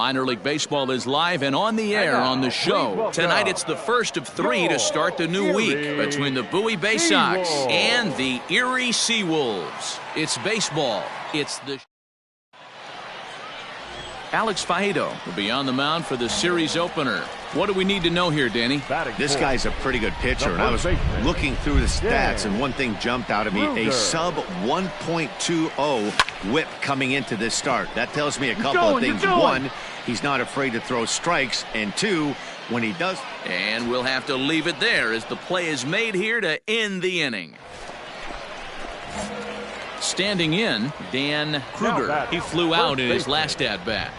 Minor League Baseball is live and on the air on the show. Tonight it's the first of 3 to start the new week between the Bowie Bay Sox and the Erie Seawolves. It's baseball. It's the... Alex Faedo will be on the mound for the series opener. What do we need to know here, Danny? This guy's a pretty good pitcher, and I was looking through the stats, and one thing jumped out at me, a sub 1.20 whip coming into this start. That tells me a couple of things. One, he's not afraid to throw strikes, and two, when he does... And we'll have to leave it there as the play is made here to end the inning. Standing in, Dan Kruger. He flew out in his last at-bat.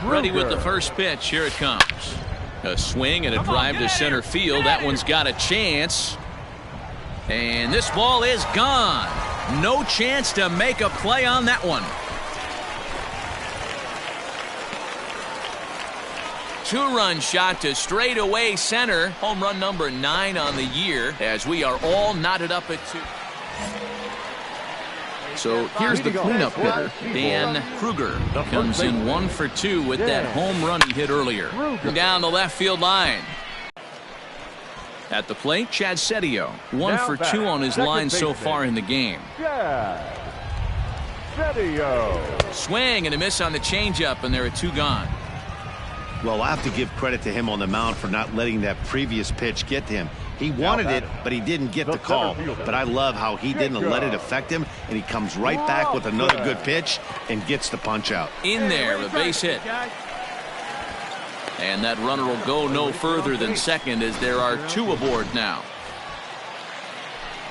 Ready with the first pitch. Here it comes. A swing and a drive to center field. That one's got a chance. And this ball is gone. No chance to make a play on that one. Two-run shot to straightaway center. Home run number 9 on the year as we are all knotted up at 2. So here's the cleanup hitter, Dan Kruger. Comes in 1 for 2 with that home run he hit earlier. Down the left field line. At the plate, Chad Setio. 1 for 2 on his line so far in the game. Swing and a miss on the changeup, and there are 2 gone. Well, I have to give credit to him on the mound for not letting that previous pitch get to him. He wanted it, but he didn't get the call. But I love how he didn't let it affect him, and he comes right back with another good pitch and gets the punch out. In there, a base hit. And that runner will go no further than second as there are 2 aboard now.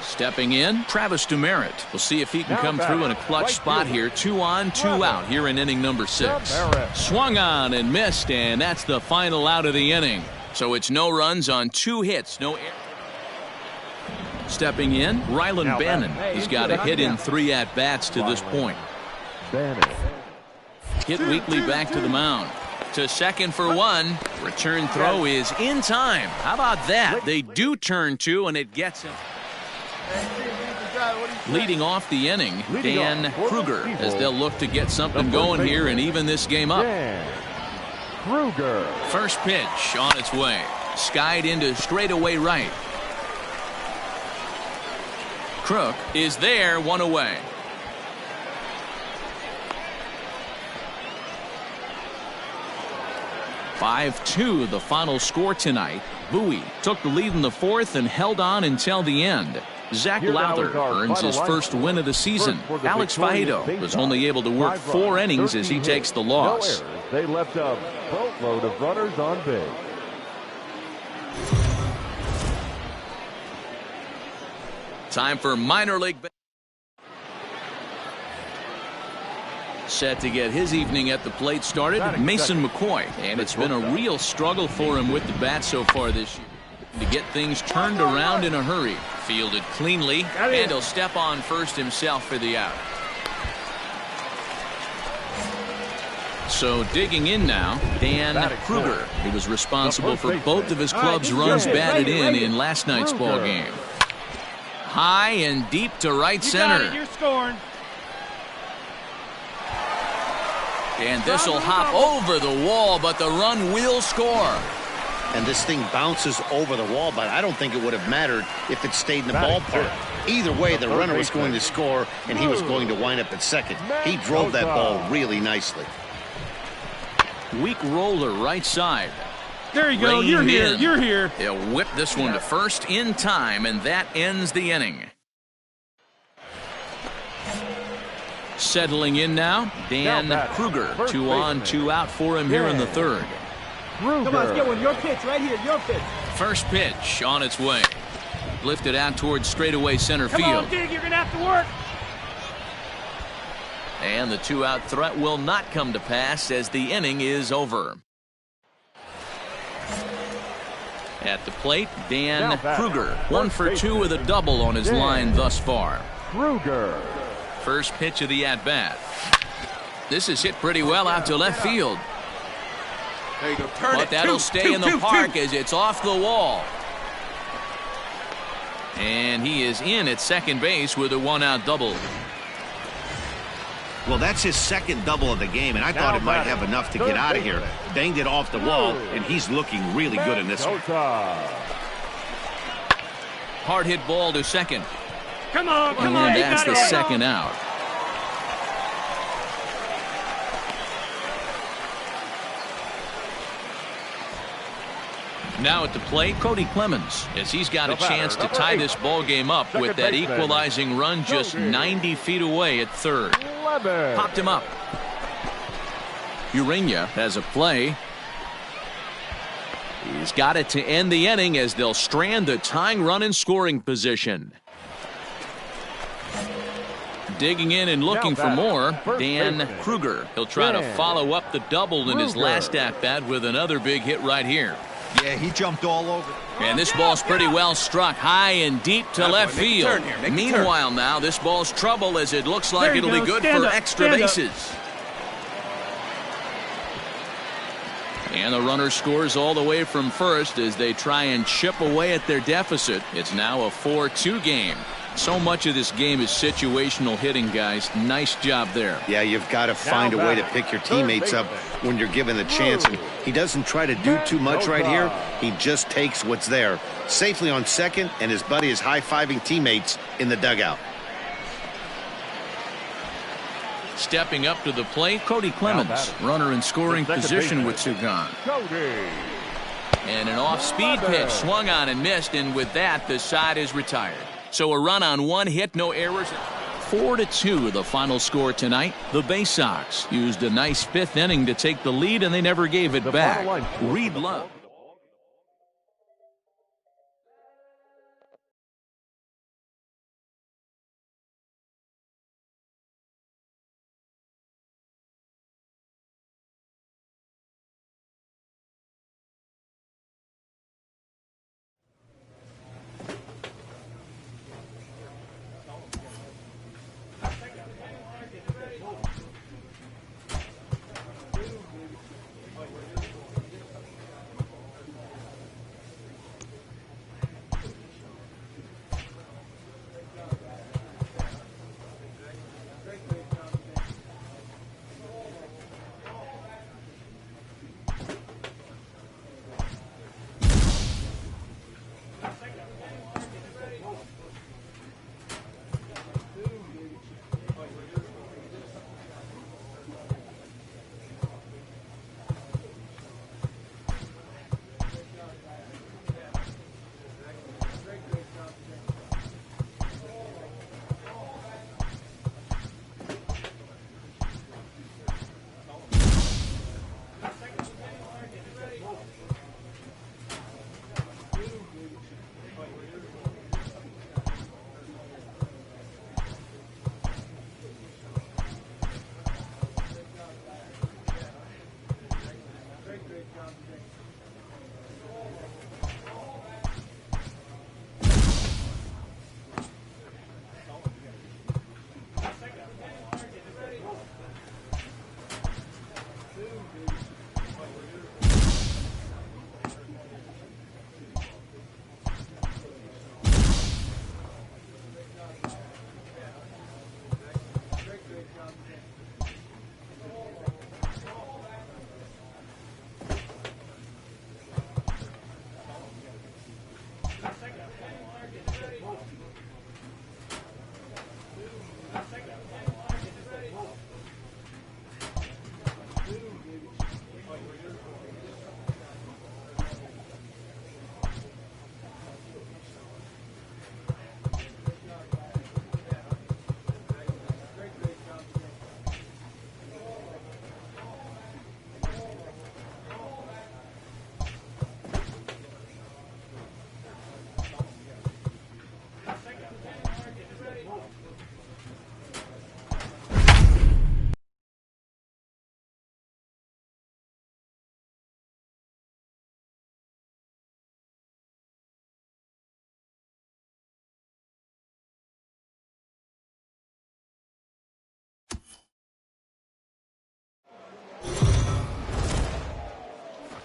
Stepping in, Travis Demerit. We'll see if he can come through in a clutch spot here. 2 on, 2 out here in inning number 6. Swung on and missed, and that's the final out of the inning. So it's no runs on 2 hits, no errors. Stepping in, Rylan Bannon. He's got a hit in 3 at-bats to this point. Hit weekly back to the mound. To second for 1. Return throw is in time. How about that? They do turn 2, and it gets him. Leading off the inning, Dan Kruger, as they'll look to get something going here and even this game up. First pitch on its way. Skied into straightaway right. Crook is there, 1 away. (5-2) the final score tonight. Bowie took the lead in the 4th and held on until the end. Zach Lowther earns his first win of the season. Alex Faedo was only able to work 4 innings as he takes the loss. They left a boatload of runners on base. Time for minor league. Set to get his evening at the plate started, Mason McCoy. And it's been a real struggle for him with the bat so far this year. To get things turned around in a hurry. Fielded cleanly, and he'll step on first himself for the out. So digging in now, Dan Kruger. He was responsible for both of his club's runs batted in last night's ball game. High and deep to right center. You're scoring. And this will hop over the wall, but the run will score. And this thing bounces over the wall, but I don't think it would have mattered if it stayed in the ballpark. Either way, the runner was going to score, and he was going to wind up at second. He drove that ball really nicely. Weak roller right side. There you go. You're here. You're here. He'll whip this one to first in time, and that ends the inning. Settling in now, Dan Kruger. 2 on, 2 out for him here in the 3rd. Come on, get one. Your pitch right here. Your pitch. First pitch on its way. Lifted out towards straightaway center field. Come on, Dig. You're going to have to work. And the 2-out threat will not come to pass as the inning is over. At the plate, Dan Kruger. 1 for 2 with a double on his line thus far. Kruger. First pitch of the at-bat. This is hit pretty well out to left field. There you go. Turn but that'll stay in the park as it's off the wall. And he is in at second base with a 1-out double. Well, that's his second double of the game, and I thought it might have enough to get out of here. Banged it off the wall, and he's looking really good in this one. Hard hit ball to second. Come on, come on. And that's the second out. Now at the plate, Cody Clemens, as he's got a chance to tie this ball game up with that equalizing run just 90 feet away at third. Popped him up. Urania has a play. He's got it to end the inning as they'll strand the tying run in scoring position. Digging in and looking for more, Dan Kruger. He'll try to follow up the double in his last at-bat with another big hit right here. Yeah, he jumped all over. And this ball's pretty well struck high and deep to left field. Meanwhile now, this ball's trouble as it looks like it'll be good for extra bases. And the runner scores all the way from first as they try and chip away at their deficit. It's now a 4-2 game. So much of this game is situational hitting, guys. Nice job there. Yeah, you've got to find a way to pick your teammates up when you're given the chance. And he doesn't try to do too much right here. He just takes what's there. Safely on second, and his buddy is high-fiving teammates in the dugout. Stepping up to the plate, Cody Clemens. Runner in scoring position with two gone. And an off-speed pitch swung on and missed, and with that, the side is retired. So a run on one hit, no errors. 4-2 the final score tonight. The Bay Sox used a nice fifth inning to take the lead, and they never gave it back. Reed Love.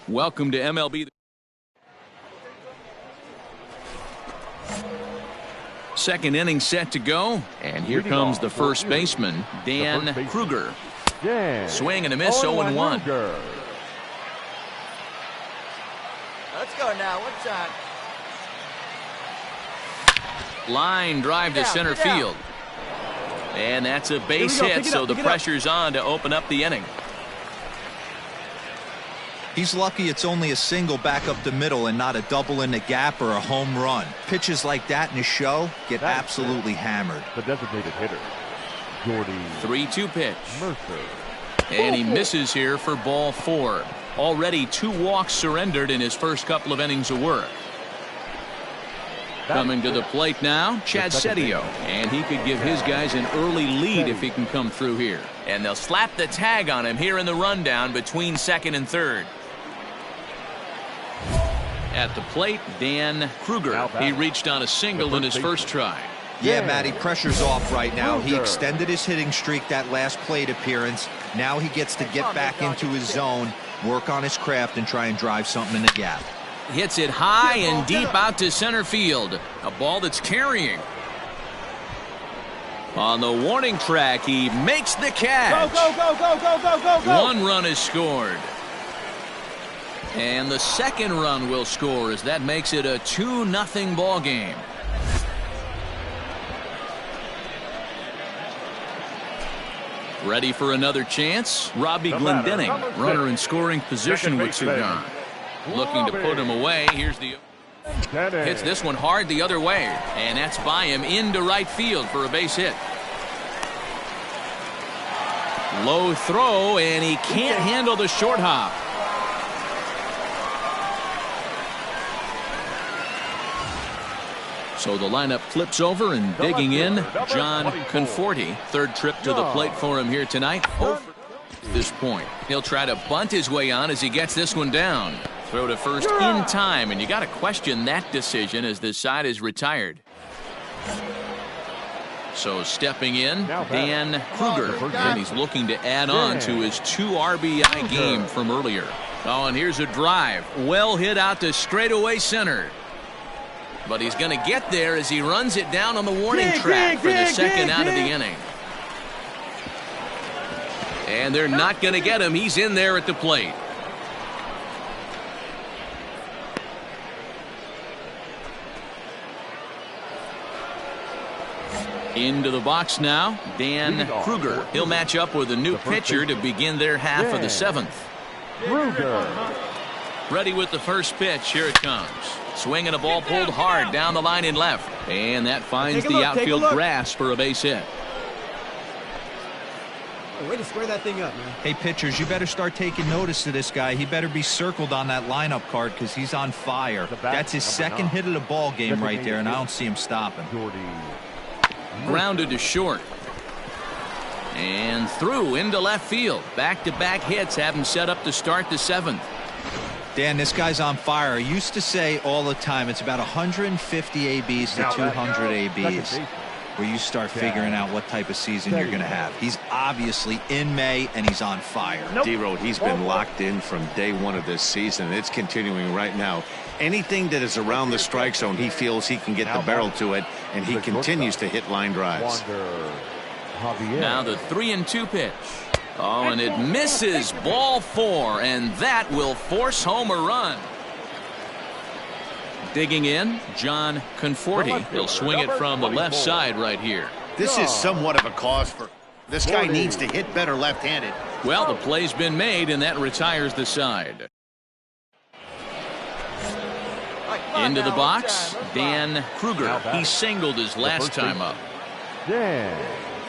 Welcome to MLB. Second inning set to go, and here comes the first baseman, Dan Kruger. Swing and a miss, 0-1. Let's go now. What's that? Line drive to center field. And that's a base hit, so the pressure's on to open up the inning. He's lucky it's only a single back up the middle and not a double in the gap or a home run. Pitches like that in a show get absolutely hammered. The designated hitter, Jordy. 3-2 pitch. Mercer. And he misses here for ball 4. Already 2 walks surrendered in his first couple of innings of work. Coming to the plate now, Chad Setio. And he could give his guys an early lead if he can come through here. And they'll slap the tag on him here in the rundown between second and third. At the plate, Dan Kruger. He reached on a single in his first try. Yeah, Matty, pressure's off right now. He extended his hitting streak that last plate appearance. Now he gets to get back into his zone, work on his craft, and try and drive something in the gap. Hits it high and deep out to center field. A ball that's carrying. On the warning track, he makes the catch. Go. 1 run is scored. And the second run will score as that makes it a 2-0 ball game. Ready for another chance? Robbie Glendenning, runner in scoring position with Sugan. Looking to put him away. Here's the... Hits this one hard the other way. And that's by him into right field for a base hit. Low throw, and he can't handle the short hop. So the lineup flips over, and digging in, John Conforti. Third trip to the plate for him here tonight. At this point, he'll try to bunt his way on as he gets this one down. Throw to first in time, and you got to question that decision as this side is retired. So stepping in, Dan Kruger, and he's looking to add on to his 2 RBI game from earlier. Oh, and here's a drive. Well hit out to straightaway center. But he's going to get there as he runs it down on the warning track for the second out of the inning. And they're not going to get him. He's in there at the plate. Into the box now, Dan Kruger. He'll match up with a new pitcher to begin their half of the 7th. Kruger. Ready with the first pitch. Here it comes. Swinging a ball pulled hard down the line in left. And that finds the outfield grass for a base hit. Way to square that thing up, man. Hey, pitchers, you better start taking notice of this guy. He better be circled on that lineup card because he's on fire. That's his second hit of the ball game right there, and I don't see him stopping. Grounded to short. And through into left field. Back-to-back hits have him set up to start the 7th. Dan, this guy's on fire. I used to say all the time it's about 150 ABs to 200 ABs where you start figuring out what type of season you're going to have. He's obviously in May, and he's on fire. D-Road, he's been locked in from day 1 of this season. It's continuing right now. Anything that is around the strike zone, he feels he can get the barrel to it, and he continues to hit line drives. Now the 3-2 pitch. Oh, and it misses. Ball 4, and that will force home a run. Digging in, John Conforti. He'll swing it from the left side right here. This is somewhat of a cause for... This guy needs to hit better left-handed. Well, the play's been made, and that retires the side. Into the box, Dan Kruger. He singled his last time up.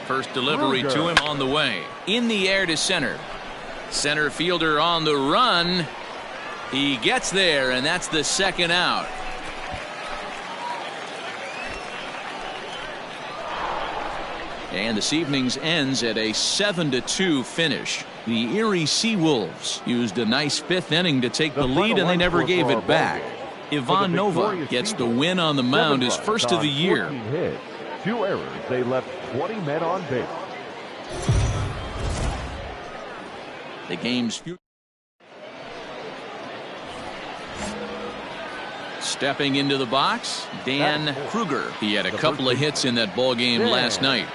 First delivery to him on the way. In the air to center. Center fielder on the run. He gets there, and that's the second out. And this evening's ends at a 7-2 finish. The Erie Seawolves used a nice 5th inning to take the lead, and they never gave it back. Ivan Nova gets the win on the mound, his first of the year. 2 errors. They left 20 men on base. Stepping into the box, Dan Kruger. He had a couple of hits in that ball game last night.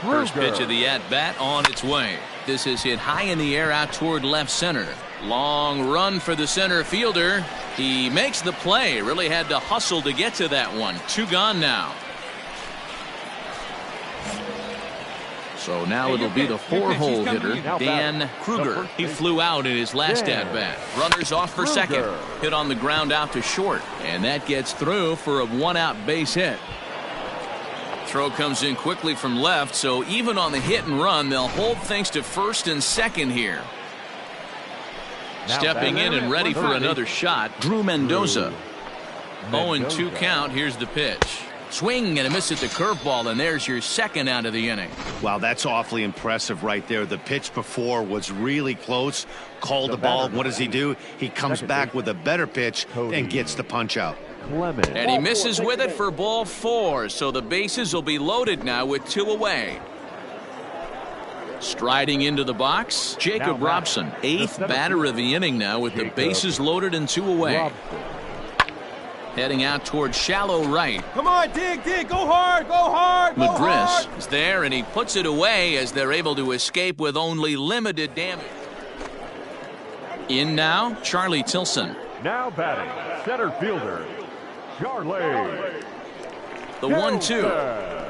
First pitch of the at-bat on its way. This is hit high in the air out toward left center. Long run for the center fielder. He makes the play. Really had to hustle to get to that one. 2 gone now. So now it'll be the 4-hole hitter, Dan Kruger. He flew out in his last at-bat. Runners off for second. Hit on the ground out to short. And that gets through for a 1-out base hit. Throw comes in quickly from left, so even on the hit and run, they'll hold things to first and second here. Stepping in and ready for another shot, Drew Mendoza. 0-2 count. Here's the pitch. Swing and a miss at the curveball, and there's your second out of the inning. Wow, that's awfully impressive right there. The pitch before was really close. Called the ball. What does he do? He comes back with a better pitch and gets the punch out. And he misses with it for ball 4, so the bases will be loaded now with 2 away. Striding into the box, Jacob Robson, 8th batter of the inning now with the bases loaded and 2 away. Heading out towards shallow right. Come on, dig, go hard, go hard. Madris is there, and he puts it away as they're able to escape with only limited damage. In now, Charlie Tilson. Now batting, center fielder, Charlie. The 1-2.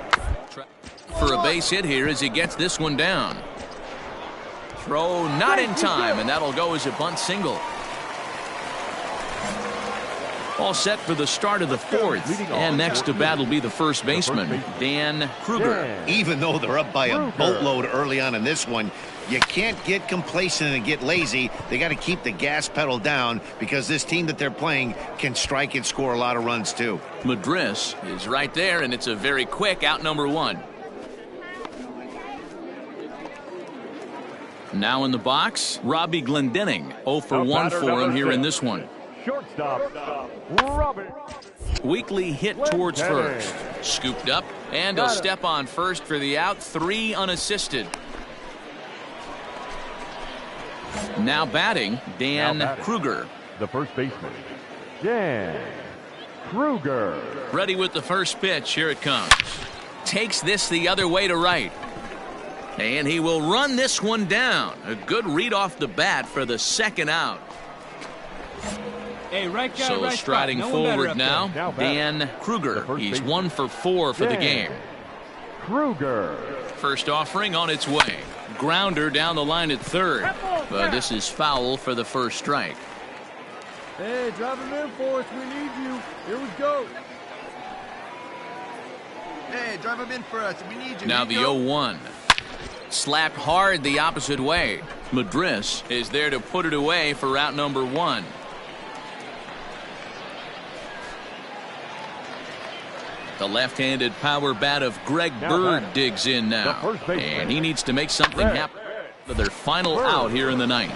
For a base hit here as he gets this one down. Throw not in time, and that'll go as a bunt single. All set for the start of the 4th. And next to bat will be the first baseman, Dan Kruger. Even though they're up by a boatload early on in this one, you can't get complacent and get lazy. They got to keep the gas pedal down because this team that they're playing can strike and score a lot of runs too. Madris is right there, and it's a very quick out number 1. Now in the box, Robbie Glendening. 0 for 1 for him here in this one. Shortstop, Robert. Weakly hit towards first. Scooped up, and he'll step on first for the out. 3 unassisted. Now batting, Dan Kruger. The first baseman, Dan Kruger. Ready with the first pitch. Here it comes. Takes this the other way to right. And he will run this one down. A good read off the bat for the second out. Hey, right guy, so right striding spot. forward now, Dan Kruger. He's 1 for 4 for the game. Kruger. First offering on its way. Grounder down the line at third. But this is foul for the first strike. Hey, drive him in for us. We need you. Here we go. Hey, drive him in for us. We need you. Now the 0-1. Slapped hard the opposite way. Madris is there to put it away for out number 1. The left-handed power bat of Greg Bird digs in now. And he needs to make something happen for their final out here in the 9th.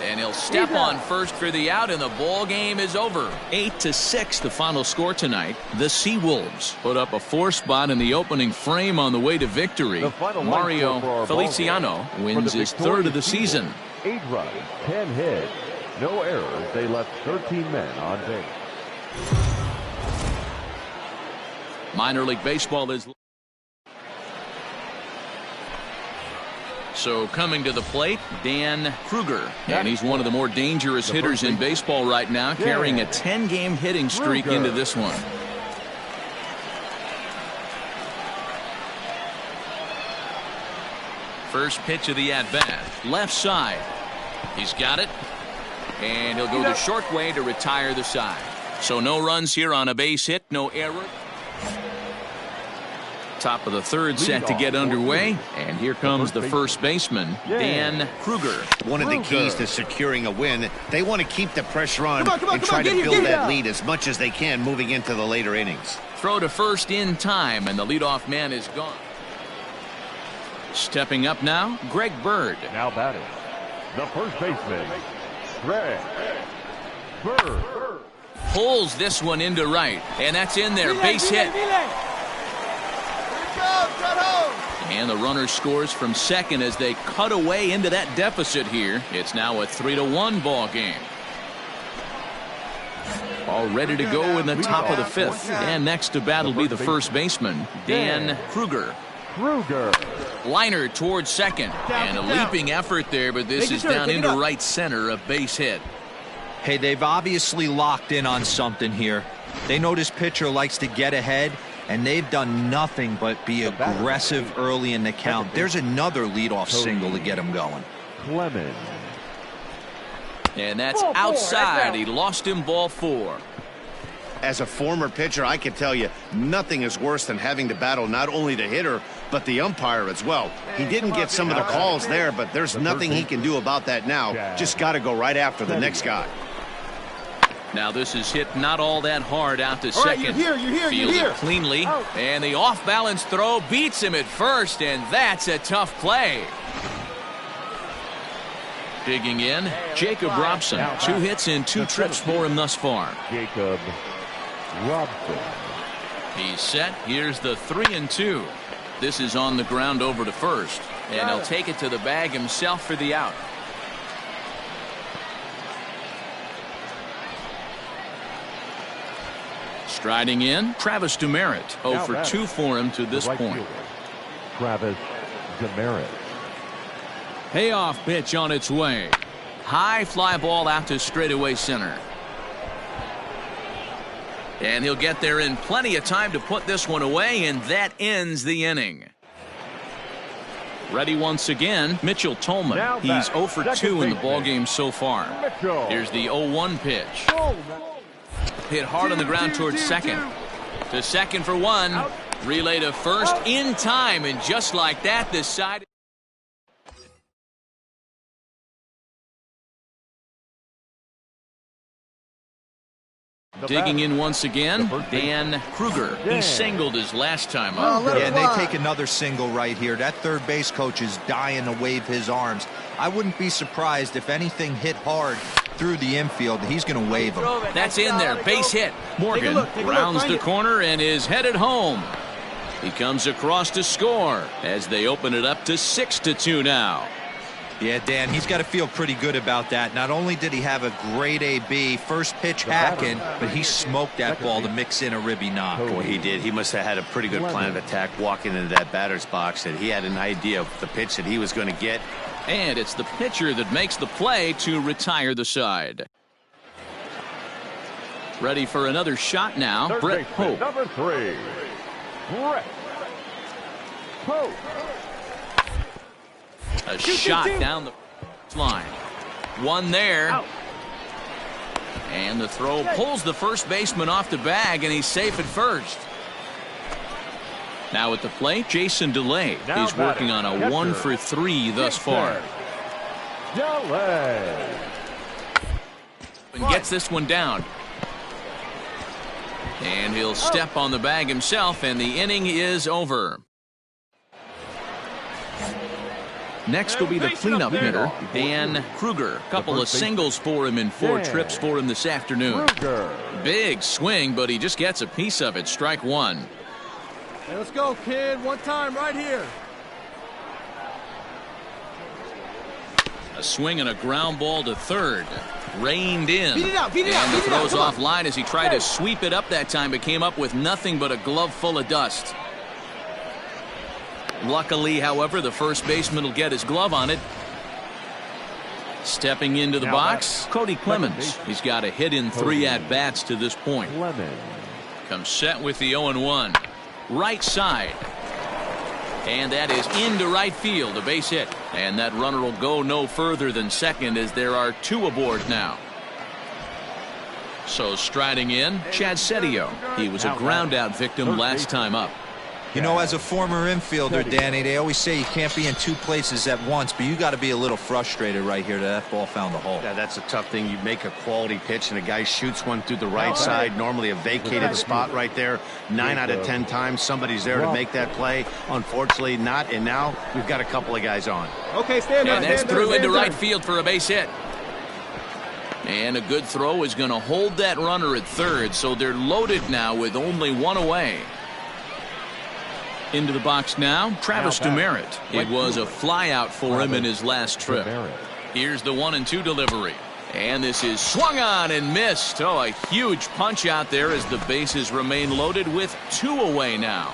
And he'll step on first for the out, and the ball game is over. 8-6 the final score tonight. The Seawolves put up a 4 spot in the opening frame on the way to victory. Mario Feliciano wins his 3rd of the season. 8 runs, 10 hits, no errors. They left 13 men on base. Minor League Baseball is... So coming to the plate, Dan Kruger. And he's one of the more dangerous hitters in baseball right now, carrying a 10-game hitting streak into this one. First pitch of the at-bat. Left side. He's got it. And he'll go the short way to retire the side. So no runs here on a base hit, no error. Top of the 3rd set to get underway, and here comes the first baseman, Dan Kruger. One of the keys to securing a win, they want to keep the pressure on and try to build that lead as much as they can moving into the later innings. Throw to first in time, and the leadoff man is gone. Stepping up now, Greg Bird. Now batting, the first baseman, Greg Bird. Pulls this one into right, and that's in there, base hit. And the runner scores from second as they cut away into that deficit here. It's now a 3-1 ball game. all ready to go in the top of the fifth. And next to bat will be the first baseman, Dan Kruger. Liner towards second, and a leaping effort there, but this is down into right center, a base hit. Hey, they've obviously locked in on something here. They know this pitcher likes to get ahead, and they've done nothing but be aggressive early in the count. There's another leadoff single to get him going. Clemens. And that's outside. He lost him, ball 4. As a former pitcher, I can tell you nothing is worse than having to battle not only the hitter, but the umpire as well. He didn't get some of the calls there, but there's nothing he can do about that now. Just got to go right after the next guy. Now this is hit not all that hard out to second. You're here. Fielded cleanly, and the off-balance throw beats him at first, and that's a tough play. Digging in, Jacob Robson. 2 hits and 2 trips for him thus far. Jacob Robson. He's set. Here's the 3-2. This is on the ground over to first, and he'll take it to the bag himself for the out. Striding in, Travis Demerit. 0 for 2 for him to this point. Travis Demerit. Payoff pitch on its way. High fly ball out to straightaway center. And he'll get there in plenty of time to put this one away, and that ends the inning. Ready once again, Mitchell Tolman. He's 0 for 2 in the ballgame so far. Here's the 0-1 pitch. Hit hard on the ground towards second. To second for 1. Relay to first in time, and just like that, this side. Digging in once again, Dan Kruger. He singled his last time up. Yeah, and they take another single right here. That third base coach is dying to wave his arms. I wouldn't be surprised if anything hit hard through the infield. He's going to wave them. That's in there. Base hit. Morgan rounds the corner and is headed home. He comes across to score as they open it up to 6-2 now. Yeah, Dan, he's got to feel pretty good about that. Not only did he have a great AB, first pitch hacking, but he smoked that ball to mix in a ribby knock. Boy, he did. He must have had a pretty good plan of attack walking into that batter's box, and he had an idea of the pitch that he was going to get. And it's the pitcher that makes the play to retire the side. Ready for another shot now, Brett Pope. Number 3, Brett Pope. A shot down the line. One there. And the throw pulls the first baseman off the bag, and he's safe at first. Now at the plate, Jason DeLay. He's working on a 1 for 3 thus far. DeLay. And gets this one down. And he'll step on the bag himself, and the inning is over. Next will be the cleanup hitter, Dan Kruger. A couple of singles for him and 4 trips for him this afternoon. Big swing, but he just gets a piece of it. Strike 1. Hey, let's go, kid. One time right here. A swing and a ground ball to third. Reined in. Beat it out, and the throw's offline as he tried to sweep it up that time, but came up with nothing but a glove full of dust. Luckily, however, the first baseman will get his glove on it. Stepping into the box, Cody Clemens. He's got a hit in 3 at-bats to this point. Comes set with the 0-1. Right side. And that is into right field, a base hit. And that runner will go no further than second as there are 2 aboard now. So striding in, Chad Setio. He was a ground-out victim last time up. You know, as a former infielder, Danny, they always say you can't be in 2 places at once, but you got to be a little frustrated right here that ball found the hole. Yeah, that's a tough thing. You make a quality pitch and a guy shoots one through the right side, normally a vacated spot right there. 9 out of 10 times somebody's there to make that play. Unfortunately not, and now we've got a couple of guys on. Okay, stand up. And that's through into right field for a base hit. And a good throw is going to hold that runner at third, so they're loaded now with only 1 away. Into the box now, Travis Demerit. It was a fly out for him in his last trip. Here's the 1-2 delivery. And this is swung on and missed. Oh, a huge punch out there as the bases remain loaded with 2 away now.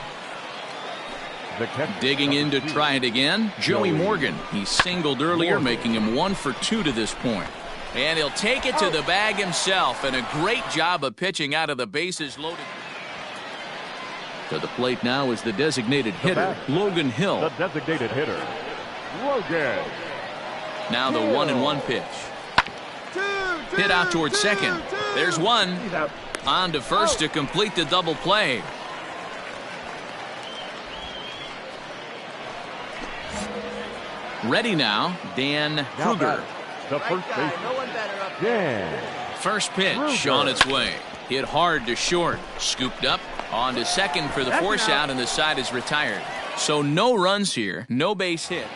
Digging in to try it again, Joey Morgan. He singled earlier, making him 1 for 2 to this point. And he'll take it to the bag himself, and a great job of pitching out of the bases loaded. To the plate now is the designated hitter, Logan Hill. The designated hitter, Logan. Now the 1-1 pitch. Hit out towards second. There's one. On to first to complete the double play. Ready now, Dan Kruger. The first baseman. Dan. First pitch on its way. Hit hard to short. Scooped up. On to second for the force out, and the side is retired. So no runs here. No base hit.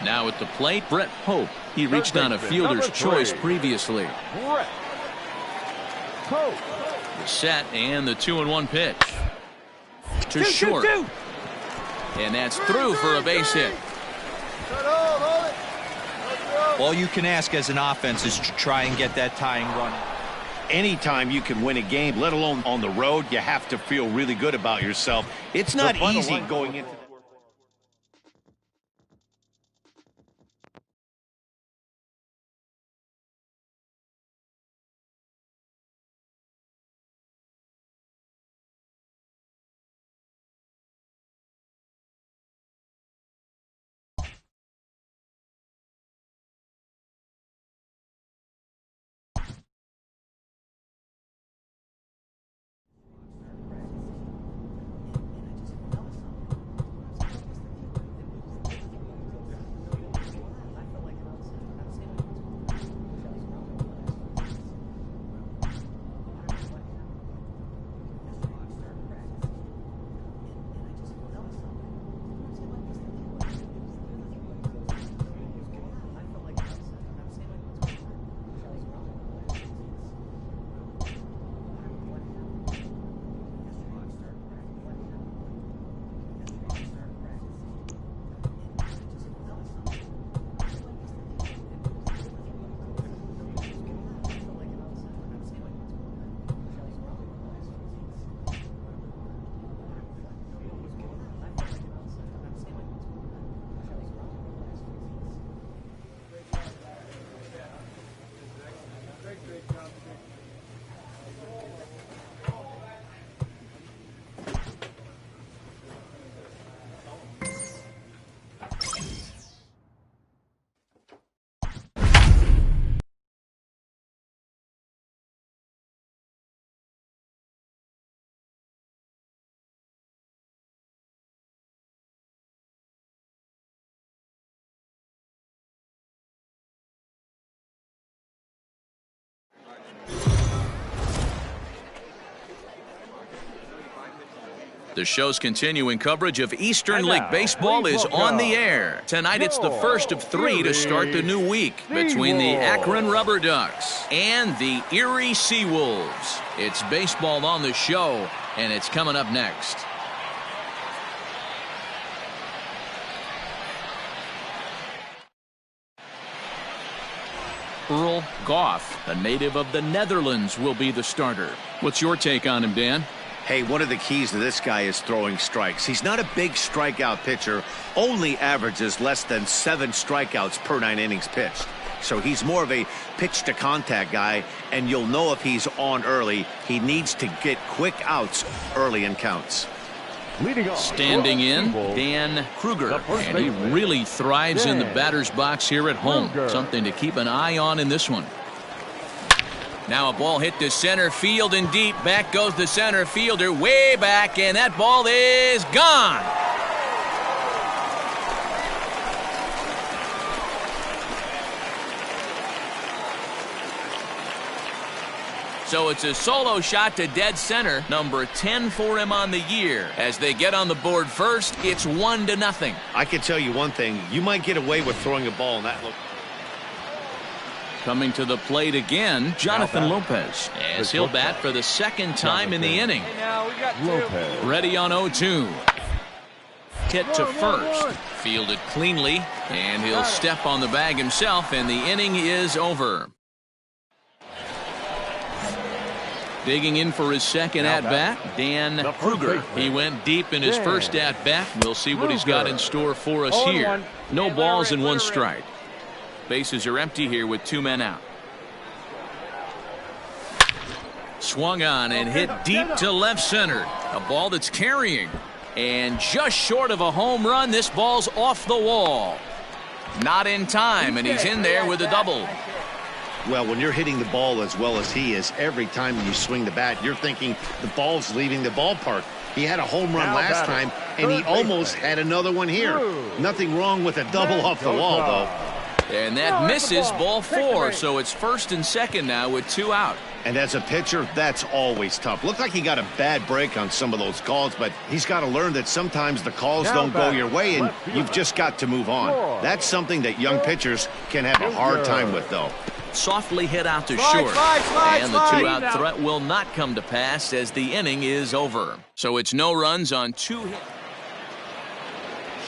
Now at the plate, Brett Pope. He reached on a fielder's choice previously. Brett Pope. The set and the 2-1 pitch. To short. And that's through for a base hit. All you can ask as an offense is to try and get that tying run. Anytime you can win a game, let alone on the road, you have to feel really good about yourself. It's not easy going into The show's continuing coverage of Eastern League Baseball is on the air. Tonight it's the first of 3 to start the new week between the Akron Rubber Ducks and the Erie Seawolves. It's baseball on the show, and it's coming up next. Earl Goff, a native of the Netherlands, will be the starter. What's your take on him, Dan? Hey, one of the keys to this guy is throwing strikes. He's not a big strikeout pitcher, only averages less than 7 strikeouts per 9 innings pitched. So he's more of a pitch-to-contact guy, and you'll know if he's on early. He needs to get quick outs early in counts. Standing in, Dan Kruger, and he really thrives in the batter's box here at home. Something to keep an eye on in this one. Now a ball hit to center field and deep. Back goes the center fielder way back, and that ball is gone. So it's a solo shot to dead center, number 10 for him on the year. As they get on the board first, it's 1-0. I can tell you one thing, you might get away with throwing a ball in that look. Coming to the plate again, Jonathan Lopez, as he'll bat for the second time in the inning. Lopez. Ready on 0-2. hit to first. Fielded cleanly, and he'll step on the bag himself, and the inning is over. Digging in for his second at-bat, Dan Kruger. He went deep in his first at-bat. We'll see what he's got in store for us here. No balls and one strike. Bases are empty here with 2 men out. Swung on and hit deep to left center. A ball that's carrying. And just short of a home run, this ball's off the wall. Not in time, and he's in there with a double. Well, when you're hitting the ball as well as he is, every time you swing the bat, you're thinking the ball's leaving the ballpark. He had a home run last time, and he almost had another one here. Nothing wrong with a double off the wall, though. And that misses, ball 4, so it's first and second now with 2 out. And as a pitcher, that's always tough. Looked like he got a bad break on some of those calls, but he's got to learn that sometimes the calls don't go your way, and you've just got to move on. That's something that young pitchers can have a hard time with, though. Softly hit out to short, and the 2-out threat will not come to pass as the inning is over. So it's no runs on 2 hits.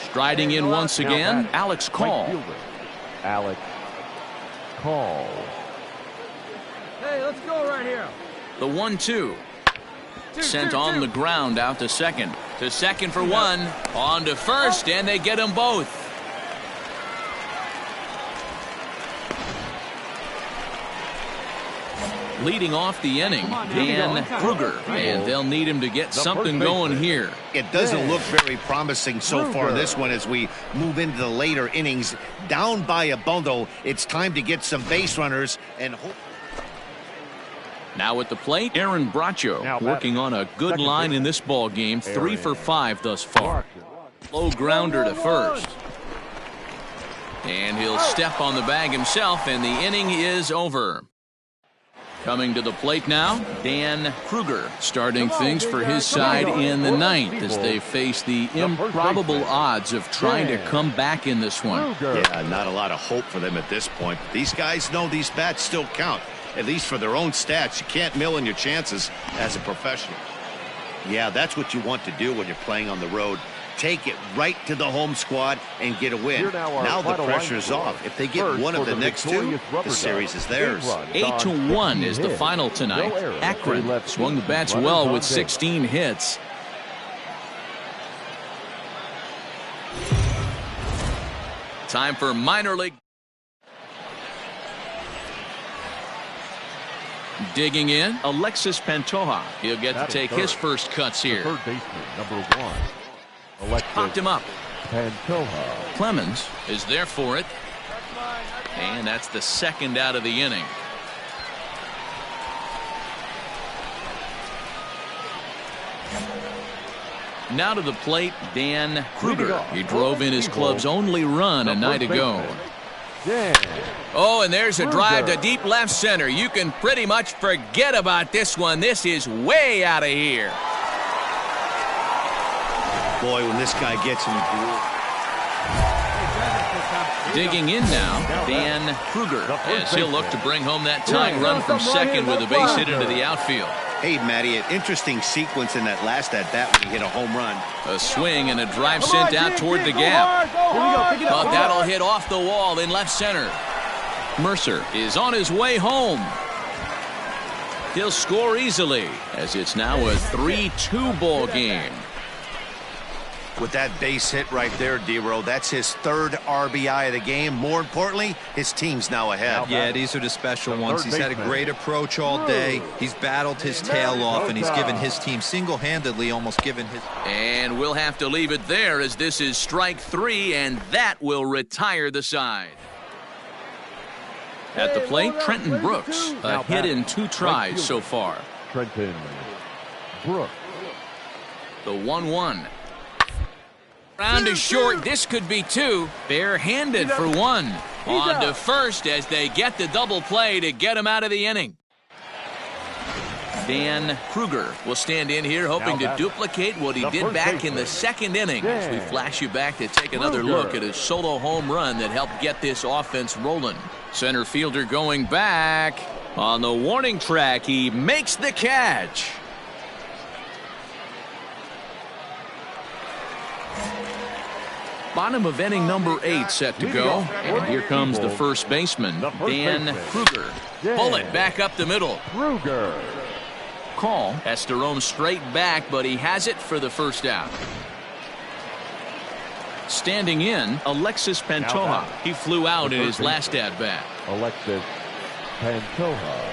Striding in once again, Alex Call. Alex Call. Hey, let's go right here. The 1-2. Sent on the ground out to second. To second for 1. On to first, and they get them both. Leading off the inning, Dan Kruger, and they'll need him to get something going here. It doesn't look very promising so far in this one as we move into the later innings. Down by a bundle, it's time to get some base runners and hope. Now at the plate, Aaron Bracho working on a good line in this ball game, 3 for 5 thus far. Low grounder to first. And he'll step on the bag himself, and the inning is over. Coming to the plate now, Dan Kruger starting things for his side in the 9th as they face the improbable odds of trying to come back in this one. Yeah, not a lot of hope for them at this point. These guys know these bats still count, at least for their own stats. You can't mill in your chances as a professional. Yeah, that's what you want to do when you're playing on the road. Take it right to the home squad and get a win. Now the pressure's off. If they get one of the next 2, the series is theirs. 8-1 is the final tonight. Akron swung the bats well with 16 hits. Time for minor league. Digging in, Alexis Pantoja. He'll get to take his first cuts here. Third baseman, number 1. Popped him up. Pantoja. Clemens is there for it. And that's the second out of the inning. Now to the plate, Dan Kruger. He drove in his club's only run a night ago. Oh, and there's a drive to deep left center. You can pretty much forget about this one. This is way out of here. Boy, when this guy gets in the groove. Digging in now, Dan Kruger, as he'll look to bring home that tying run from second with a base hit into the outfield. Hey, Matty, an interesting sequence in that last at-bat when he hit a home run. A swing and a drive sent out toward the gap. But that'll hit off the wall in left center. Mercer is on his way home. He'll score easily, as it's now a 3-2 ball game. With that base hit right there, D-Row, that's his 3rd RBI of the game. More importantly, his team's now ahead. Yeah, these are the special ones. He's had a great approach all day. He's battled his tail off, and he's given his team single-handedly almost given his... And we'll have to leave it there as this is strike 3, and that will retire the side. At the plate, Trenton Brooks, a hit in 2 tries so far. Trenton Brooks. The 1-1. Round to short, this could be 2. Barehanded for 1. On to first as they get the double play to get him out of the inning. Dan Kruger will stand in here hoping to duplicate what he did back in the 2nd inning. As we flash you back to take another look at his solo home run that helped get this offense rolling. Center fielder going back. On the warning track, he makes the catch. Bottom of inning number 8 set to go. And here comes the first baseman, Dan Kruger. Bullet back up the middle. Kruger. Call has to roam straight back, but he has it for the first out. Standing in, Alexis Pantoja. He flew out in his last at-bat. Alexis Pantoja.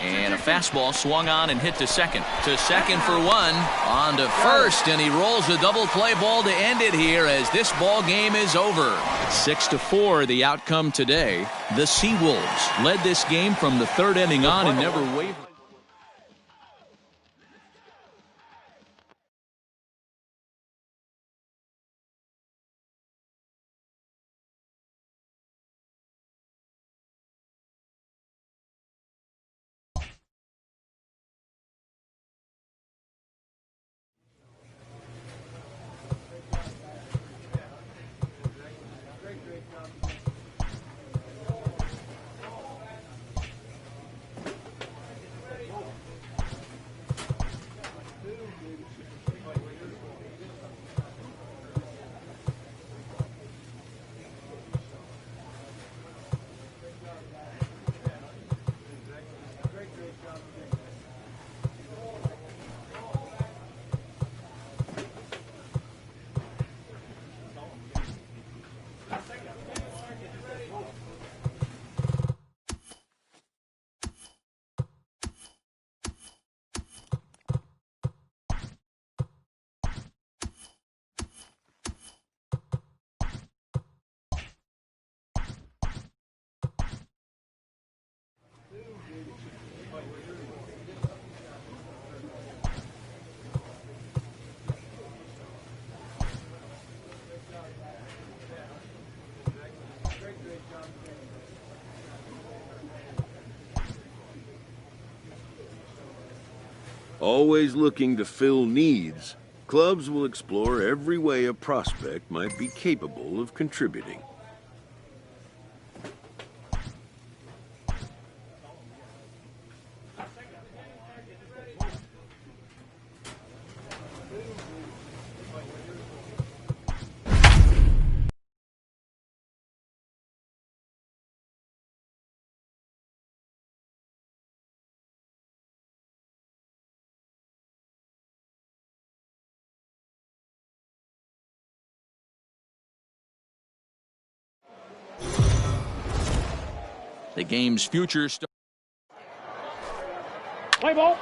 And a fastball swung on and hit to second. To second for one. On to first, and he rolls a double play ball to end it here as this ball game is over. 6-4 the outcome today. The Seawolves led this game from the third inning on and never wavered. Always looking to fill needs, clubs will explore every way a prospect might be capable of contributing. The game's future starts. Play ball.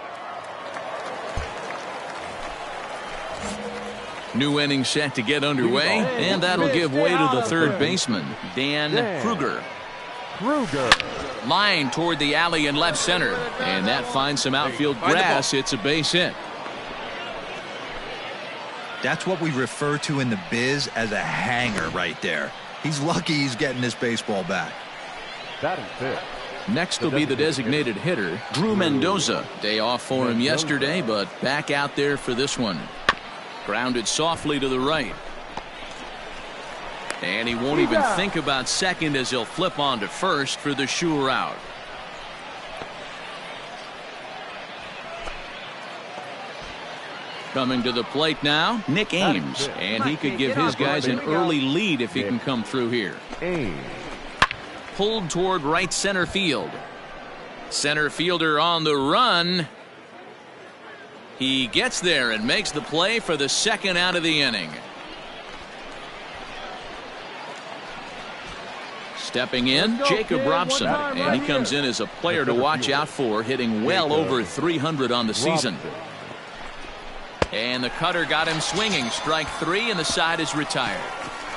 New inning set to get underway, and that'll give way to the third baseman, Dan Kruger. Line toward the alley in left center, and that finds some outfield grass. It's a base hit. That's what we refer to in the biz as a hanger right there. He's lucky he's getting this baseball back. That is it. Next will be the designated hitter, Drew Mendoza. Day off for him yesterday, but back out there for this one. Grounded softly to the right. And he won't even think about second as he'll flip on to first for the sure out. Coming to the plate now, Nick Ames. And he could give his guys an early lead if he can come through here. Pulled toward right center field. Center fielder on the run. He gets there and makes the play for the second out of the inning. Stepping in, Jacob Robson, and he comes in as a player to watch out for, hitting well over 300 on the season. And the cutter got him swinging. Strike 3, and the side is retired.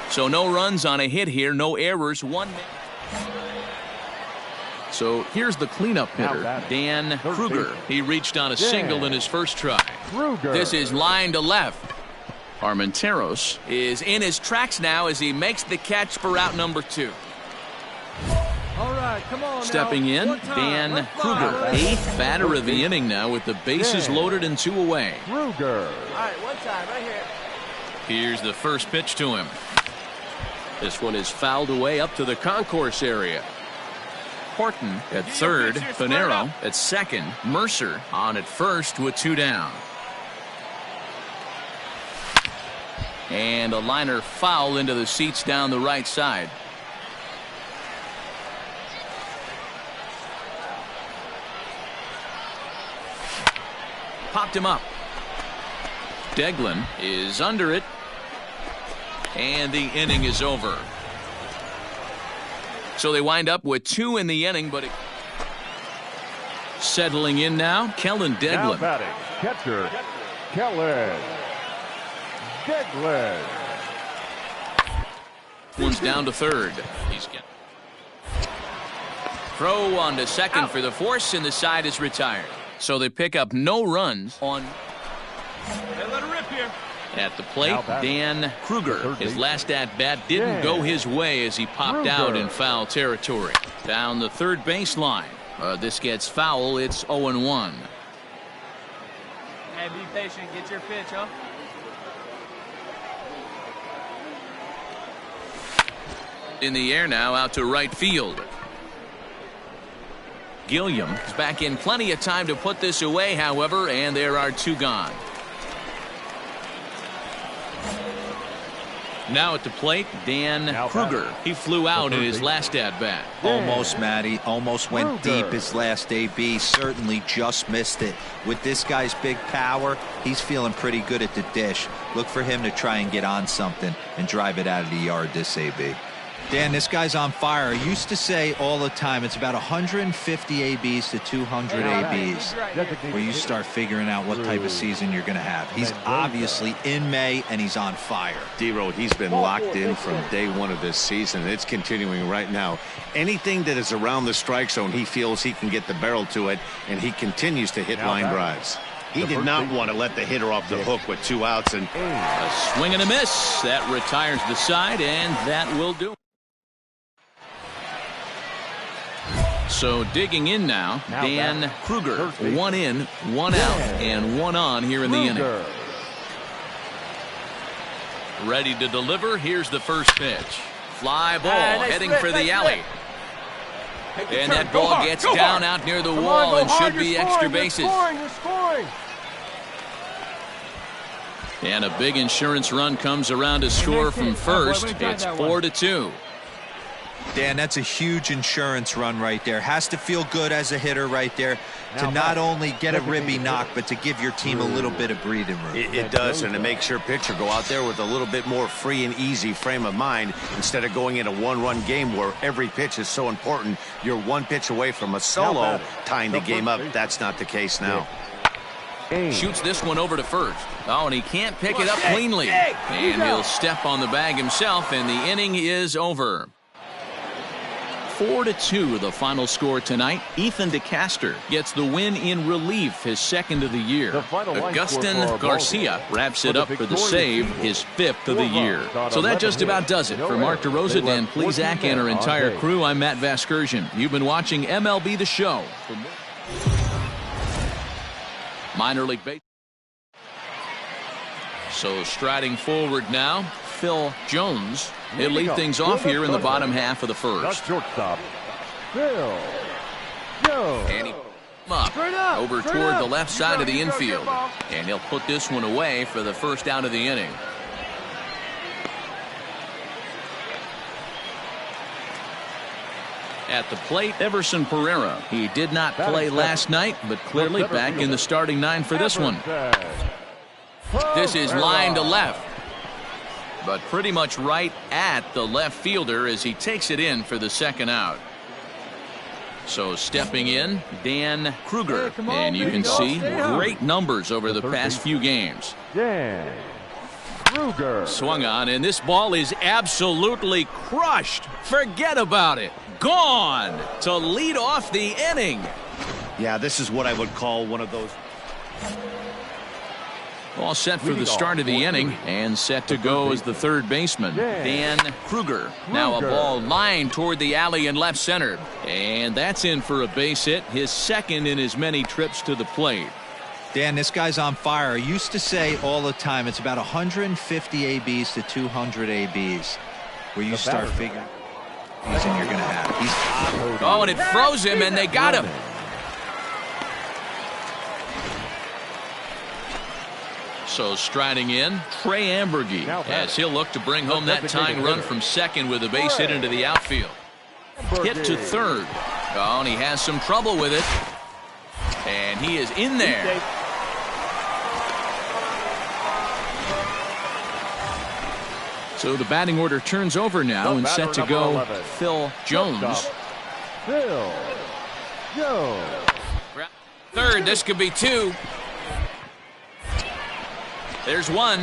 So no runs on a hit here, no errors, 1 minute. So here's the cleanup hitter, Dan Kruger. He reached on a single in his first try. This is line to left. Armenteros is in his tracks now as he makes the catch for out number 2. All right, come on. Stepping in, Dan Kruger, 8th batter of the inning now with the bases loaded and 2 away. Kruger. All right, one time right here. Here's the first pitch to him. This one is fouled away up to the concourse area. Horton at third, Pinero at second, Mercer on at first with 2 down. And a liner foul into the seats down the right side. Popped him up. Deglin is under it. And the inning is over. So they wind up with 2 in the inning, but settling in now, Kellen Deglin. Now batting, catcher, Kellen Deglin. One's down to third. He's getting throw on to second for the force, and the side is retired. So they pick up no runs on. Hey, let it rip here. At the plate, Dan Kruger. His last at-bat didn't go his way as he popped out in foul territory. Down the third baseline. This gets foul. It's 0-1. Hey, be patient. Get your pitch, huh? In the air now, out to right field. Gilliam is back in plenty of time to put this away, however, and there are 2 gone. Now at the plate, Dan Kruger. He flew out in his last at-bat. Almost, Matty. Almost went deep his last AB. Certainly just missed it. With this guy's big power, he's feeling pretty good at the dish. Look for him to try and get on something and drive it out of the yard this AB. Dan, this guy's on fire. I used to say all the time it's about 150 ABs to 200 ABs where you start figuring out what type of season you're going to have. He's obviously in May, and he's on fire. D-Road, he's been locked in from day 1 of this season. It's continuing right now. Anything that is around the strike zone, he feels he can get the barrel to it, and he continues to hit line drives. He did not want to let the hitter off the hook with 2 outs. And a swing and a miss. That retires the side, and that will do. So digging in now, Dan Kruger. 1 in, 1 out, and 1 on here in the inning. Ready to deliver. Here's the first pitch. Fly ball heading for the alley. And that ball gets down out near the wall and should be extra bases. You're scoring. And a big insurance run comes around to score from first. It's 4-2. Dan, that's a huge insurance run right there. Has to feel good as a hitter right there to not only get a ribby knock, but to give your team a little bit of breathing room. It does, and it makes your pitcher go out there with a little bit more free and easy frame of mind instead of going in a 1-run game where every pitch is so important. You're 1 pitch away from a solo tying the game up. That's not the case now. Shoots this one over to first. Oh, and he can't pick it up cleanly. And he'll step on the bag himself, and the inning is over. 4-2 the final score tonight. Ethan DeCaster gets the win in relief, his 2nd of the year. Augustin Garcia wraps it up for the save, his 5th of the year. So that just about does it. For Mark DeRosa, Dan Plesac, and our entire crew, I'm Matt Vasgersian. You've been watching MLB The Show. Minor League Baseball. So striding forward now, Phil Jones. He'll lead things off here in the bottom half of the first. Shortstop, Phil Jones. And he up over toward the left side of the infield. And he'll put this one away for the first out of the inning. At the plate, Everson Pereira. He did not play last night, but clearly back in the starting 9 for this one. This is line to left, but pretty much right at the left fielder as he takes it in for the 2nd out. So stepping in, Dan Kruger, and you can see great numbers over the past few games. Dan Kruger. Swung on, and this ball is absolutely crushed. Forget about it. Gone to lead off the inning. Yeah, this is what I would call one of those. All set for the start of the inning, and set to go as the third baseman, Dan Kruger. Now a ball lined toward the alley in left center. And that's in for a base hit, his 2nd in as many trips to the plate. Dan, this guy's on fire. I used to say all the time it's about 150 ABs to 200 ABs where you start figuring you're going to have. Oh, and it froze him, and they got him. So striding in, Trey Ambergy, as he'll look to bring home that tying run from second with a base hit into the outfield. Hit to third. Oh, and he has some trouble with it. And he is in there. So the batting order turns over now and set to go 11. Phil Jones. Phil Jones. Third, this could be two. There's one.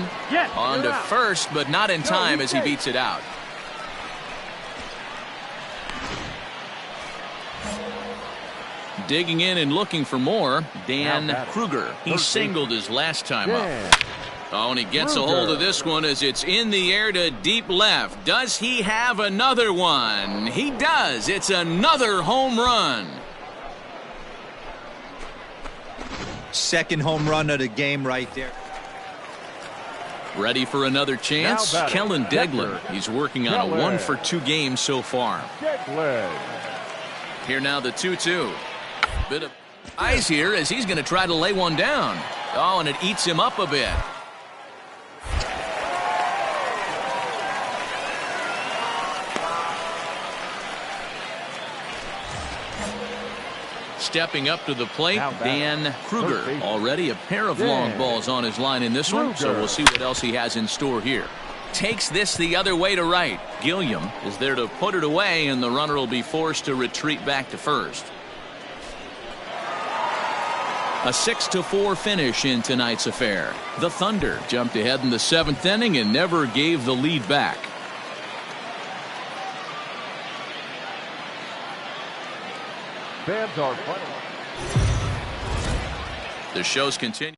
On to first, but not in time as he beats it out. Digging in and looking for more, Dan Kruger. He singled his last time up. Oh, and he gets a hold of this one as it's in the air to deep left. Does he have another one? He does. It's another home run. Second home run of the game right there. Ready for another chance? Kellen Degler. He's working on a 1-for-2 game so far. Here now the 2-2. Bit of eyes here as he's going to try to lay one down. Oh, and it eats him up a bit. Stepping up to the plate, Dan Kruger. Already a pair of long balls on his line in this one, so we'll see what else he has in store here. Takes this the other way to right. Gilliam is there to put it away, and the runner will be forced to retreat back to first. A 6-4 finish in tonight's affair. The Thunder jumped ahead in the 7th inning and never gave the lead back. Fans are fighting. The shows continue.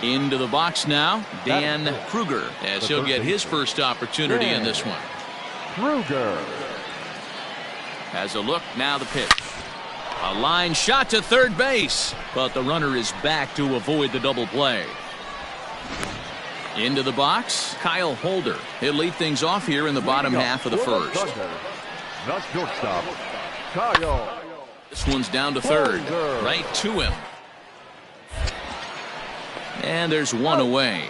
Into the box now, Dan Kruger, as he'll get his first opportunity in this one. Kruger has a look, now the pitch. A line shot to third base, but the runner is back to avoid the double play. Into the box, Kyle Holder. He'll lead things off here in the bottom half of the first. Not shortstop, Kyle. This one's down to third, right to him. And there's one away.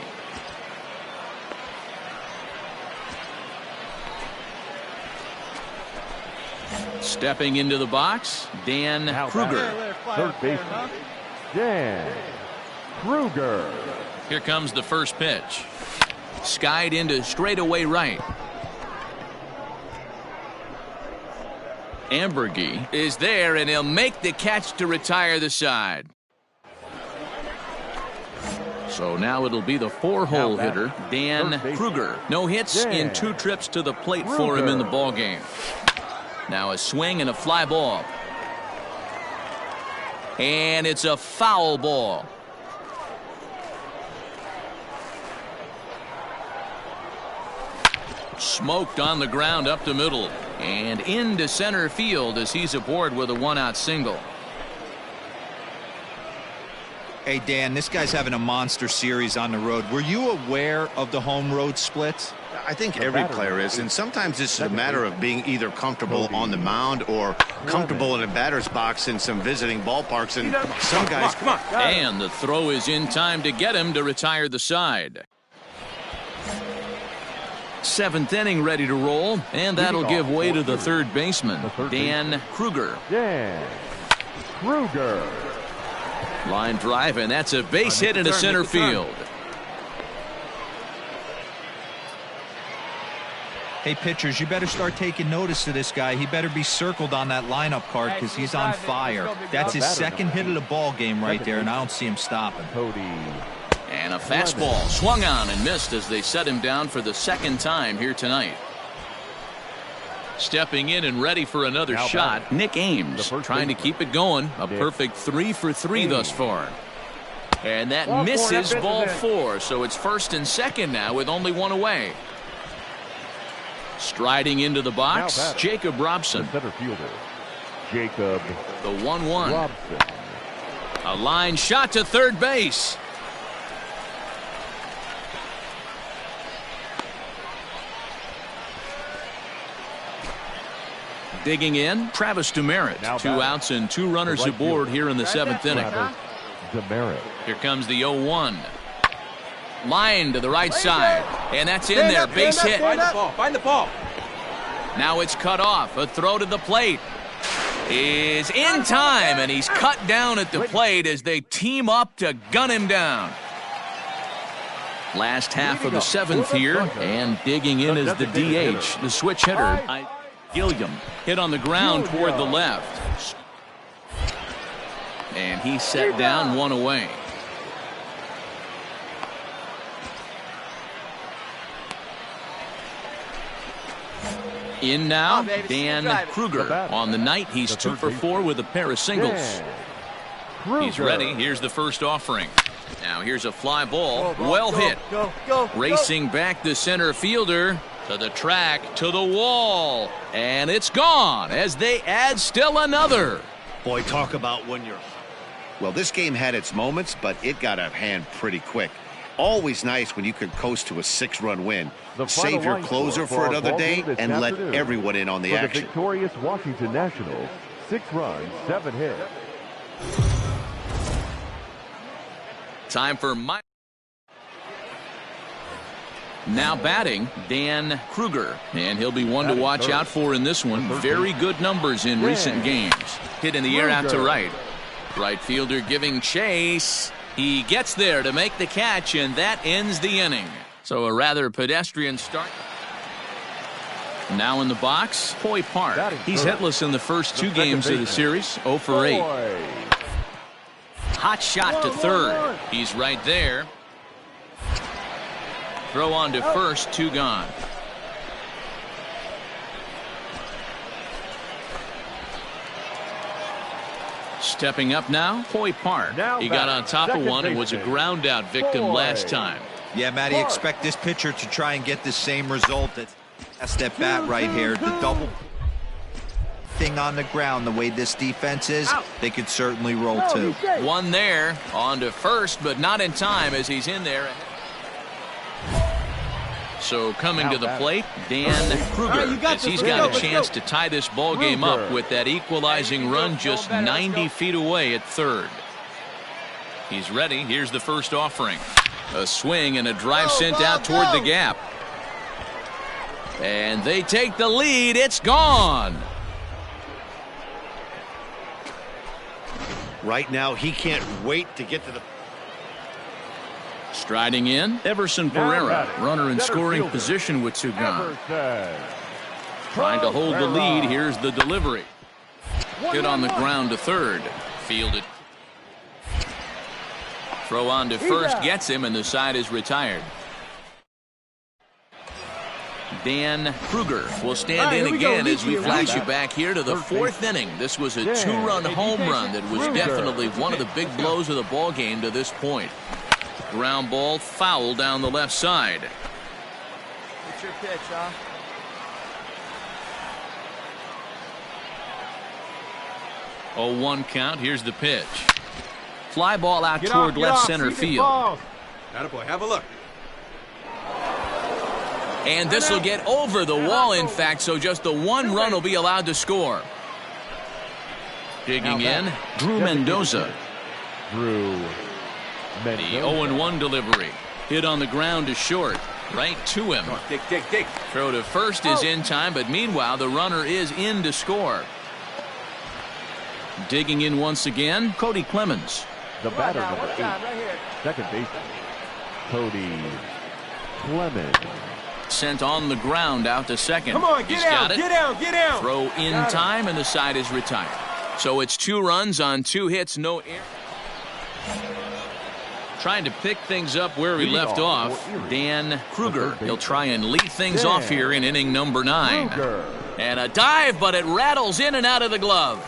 Stepping into the box, Dan Kruger. Third baseman, Dan Kruger. Here comes the first pitch. Skied into straightaway right. Ambergy is there, and he'll make the catch to retire the side. So now it'll be the 4-hole hitter, Dan Kruger. No hits in 2 trips to the plate for him in the ballgame. Now a swing and a fly ball. And it's a foul ball. Smoked on the ground up the middle. And into center field as he's aboard with a 1-out single. Hey, Dan, this guy's having a monster series on the road. Were you aware of the home road splits? I think every player is, and sometimes it's a matter of being either comfortable on the mound or comfortable in a batter's box in some visiting ballparks, and some guys... And the throw is in time to get him to retire the side. 7th inning ready to roll, and that'll give way to the third baseman, Dan Kruger. Dan Kruger. Line drive, and that's a base hit into center field. Hey, pitchers, you better start taking notice of this guy. He better be circled on that lineup card because he's on fire. That's his second hit of the ball game right there, and I don't see him stopping. And a fastball swung on and missed as they set him down for the 2nd time here tonight. Stepping in and ready for another shot, Nick Ames, trying to keep it going. A perfect 3 for 3 thus far. And that misses ball 4, so it's 1st and 2nd now with only 1 away. Striding into the box, Jacob Robson. Center fielder, Jacob. The 1-1. A line shot to third base. Digging in, Travis Demerit. 2 outs and 2 runners aboard here in the 7th inning. Demerit. Here comes the 0-1. Line to the right side. And that's in there. Base hit. Find the ball. Find the ball. Now it's cut off. A throw to the plate is in time, and he's cut down at the plate as they team up to gun him down. Last half of the seventh here, and digging in is the DH, the switch hitter, Gilliam. Hit on the ground toward the left. And he set down, one away. In now, Dan Kruger. On the night, he's 2 for 4 with a pair of singles. He's ready. Here's the first offering. Now here's a fly ball. Well hit. Racing back the center fielder to the track, to the wall. And it's gone as they add still another. Boy, talk about when you're... Well, this game had its moments, but it got out of hand pretty quick. Always nice when you can coast to a 6-run win. Save your closer for another day and let everyone in on the action. The victorious Washington Nationals, 6 runs, 7 hits. Time for now batting, Dan Kruger, and he'll be one to watch out for in this one. Very good numbers in recent games. Hit in the air out to right. Right fielder giving chase. He gets there to make the catch, and that ends the inning. So a rather pedestrian start. Now in the box, Hoy Park. He's hitless in the first 2 games of the series, 0 for 8. Hot shot to third. He's right there. Throw on to first, 2 gone. Stepping up now, Hoy Park. He got on top of one and was a ground out victim last time. Yeah, Matty, expect this pitcher to try and get the same result. That's that bat right here. The double thing on the ground, the way this defense is, they could certainly roll 2. One there, on to first, but not in time as he's in there. So coming to the plate, Dan Kruger, as he's got a chance to tie this ball game up with that equalizing run just 90 feet away at third. He's ready. Here's the first offering. A swing and a drive sent out toward the gap. And they take the lead. It's gone. Right now, he can't wait to get to the... Striding in, Everson Pereira, runner in scoring position with 2 gone. Trying to hold the lead. Here's the delivery. Hit on the ground to third. Fielded. Throw on to first gets him, and the side is retired. Dan Kruger will stand in again as we flash you back here to the 4th inning. This was a 2-run home run that was definitely one of the big blows of the ball game to this point. Ground ball foul down the left side. It's your pitch, huh? Oh, 1 count. Here's the pitch. Fly ball out toward left center field. Attaboy, have a look. And this will get over the wall, in fact, so just the 1 run will be allowed to score. Digging in, Drew Mendoza. The 0-1 delivery. Hit on the ground to short. Right to him. Dig. Throw to first is in time, but meanwhile the runner is in to score. Digging in once again, Cody Clemens. The batter, number 8, second baseman, Cody Clemens. Sent on the ground out to second. Come on, get out. Throw in time, and the side is retired. So it's 2 runs on 2 hits, no error. Trying to pick things up where we left off, Dan Kruger. He'll try and lead things off here in inning number 9. And a dive, but it rattles in and out of the glove.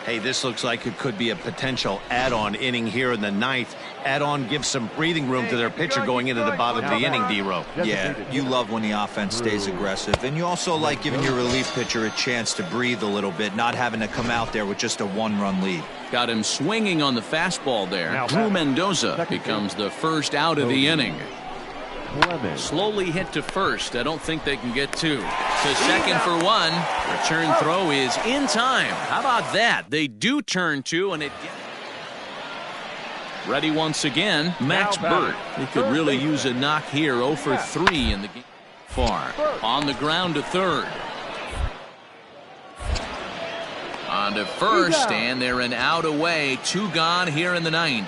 Hey, this looks like it could be a potential add-on inning here in the 9th. Add-on gives some breathing room to their pitcher going into the bottom of the inning, D-Row. Yeah, you love when the offense stays aggressive. And you also like giving your relief pitcher a chance to breathe a little bit, not having to come out there with just a 1-run lead. Got him swinging on the fastball there. Drew Mendoza becomes the first out of the inning. Slowly hit to first. I don't think they can get two. To second for one. Return throw is in time. How about that? They do turn two, and it gets... Ready once again, Max Burt. He could really use a knock here. 0 for 3 in the game. Far. On the ground to third. On to first, and they're an out away. 2 gone here in the 9th.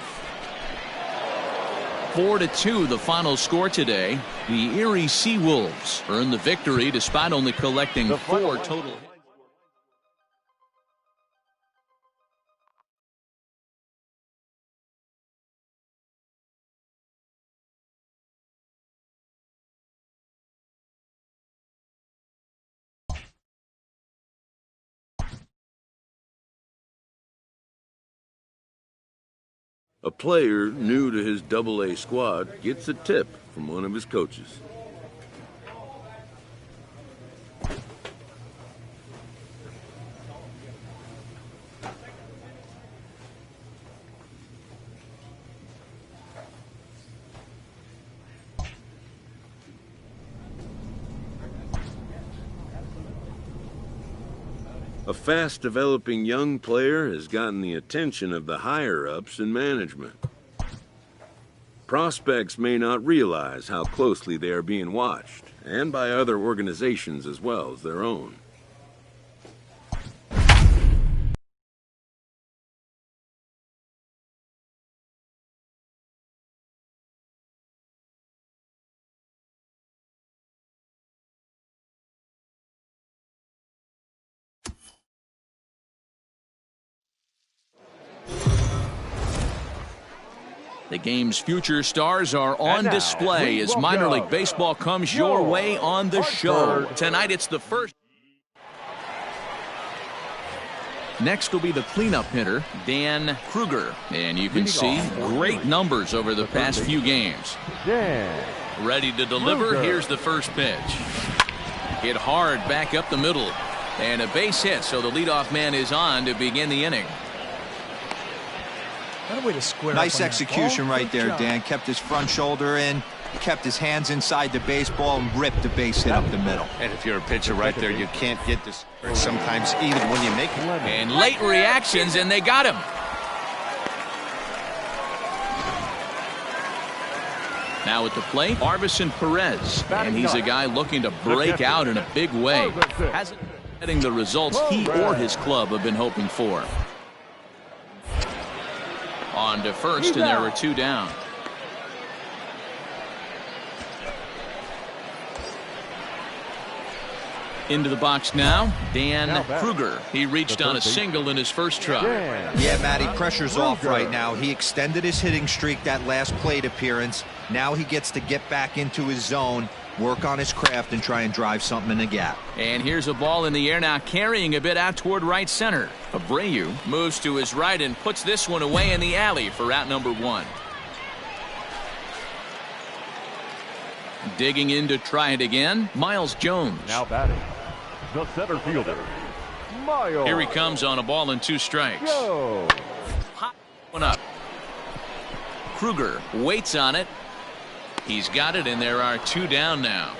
4-2 the final score today. The Erie Seawolves earn the victory despite only collecting 4 total hits. A player new to his AA squad gets a tip from one of his coaches. A fast-developing young player has gotten the attention of the higher-ups in management. Prospects may not realize how closely they are being watched, and by other organizations as well as their own. The game's future stars are on display as minor league baseball comes your way on the show. Tonight it's the first. Next will be the cleanup hitter, Dan Kruger. And you can see great numbers over the past few games. Ready to deliver. Here's the first pitch. Hit hard back up the middle. And a base hit, so the leadoff man is on to begin the inning. Nice execution right there, Dan. Kept his front shoulder in, kept his hands inside the baseball, and ripped the base hit up the middle. And if you're a pitcher right there, you can't get this sometimes even when you make it. And late reactions, and they got him. Now at the plate, Arvison Perez. And he's a guy looking to break out in a big way. Hasn't been getting the results he or his club have been hoping for. On to first, and there were 2 down. Into the box now, Dan Kruger. He reached on a single in his first try. Yeah, Matty, pressure's off right now. He extended his hitting streak that last plate appearance. Now he gets to get back into his zone, work on his craft, and try and drive something in the gap. And here's a ball in the air now, carrying a bit out toward right center. Abreu moves to his right and puts this one away in the alley for out number 1. Digging in to try it again, Miles Jones. Now batting, the center fielder, Miles. Here he comes on a ball and 2 strikes. Hot one up. Kruger waits on it. He's got it, and there are 2 down now.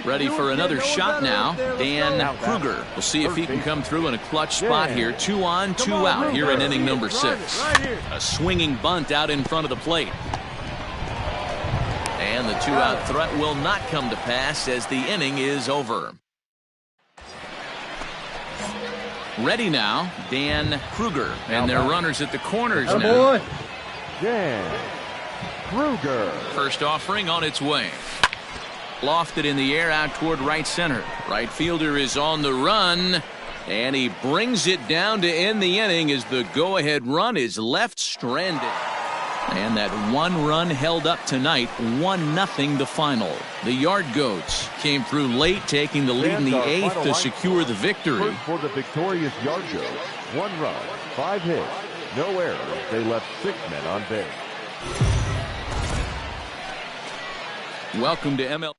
Ready for another shot now, Dan Kruger. We'll see if he can come through in a clutch spot here. 2 on, 2 out here in inning number 6. A swinging bunt out in front of the plate. And the 2-out threat will not come to pass as the inning is over. Ready now, Dan Kruger. And their runners at the corners now. Dan Kruger. First offering on its way. Lofted in the air out toward right center. Right fielder is on the run. And he brings it down to end the inning as the go-ahead run is left stranded. And that 1 run held up tonight, 1-0 the final. The Yard Goats came through late, taking the lead in the 8th to secure the victory. For the victorious Yard Goats, 1 run, 5 hits, no errors. They left 6 men on base. Welcome to ML.